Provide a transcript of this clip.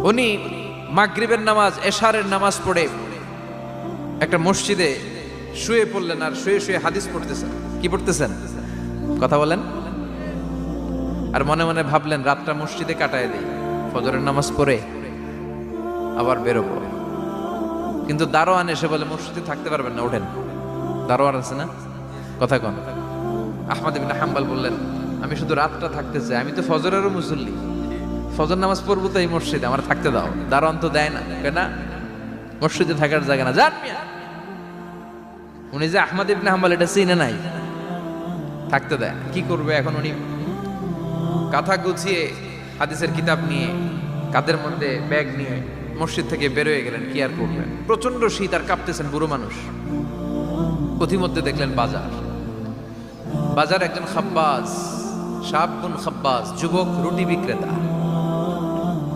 উনি মাগরিবের নামাজ এশারের নামাজ পড়ে একটা মসজিদে শুয়ে পড়লেন, আর শুয়ে শুয়ে হাদিস পড়তেছেন। কি পড়তেছেন? কথা বলেন। আর মনে মনে ভাবলেন রাতটা মসজিদে কাটায় দিই, ফজরের নামাজ পড়ে আবার বেরোবো। কিন্তু দারোয়ান এসে বলে মসজিদে থাকতে পারবেন না, ওঠেন। দারোয়ান আছে না, কথা কন। আহমদ ইবনে হাম্বল বললেন আমি শুধু রাতটা থাকতে চাই, আমি তো ফজরেরও মুসল্লি, ফজর নামাজ পড়বো তো এই মসজিদে, আমার থাকতে দাও। দারোয়ান তো দেয় না, কেন? মসজিদে থাকার জায়গা না, যান মিয়া। উনি যে আহমদ ইবনে হাম্বল এটা চিনে নাই, থাকতে দেয়। কি করবে এখন? উনি কাঁথা গুছিয়ে হাদিসের কিতাব নিয়ে কাঁধের মধ্যে ব্যাগ নিয়ে মসজিদ থেকে বেরোয় গেলেন। কি আর করবেন, প্রচন্ড শীত, আর কাঁপতেছেন, বুড়ো মানুষ। পথিমধ্যে দেখলেন বাজার। বাজার একজন খাব্বাজ, শাবুন খাব্বাজ, যুবক রুটি বিক্রেতা।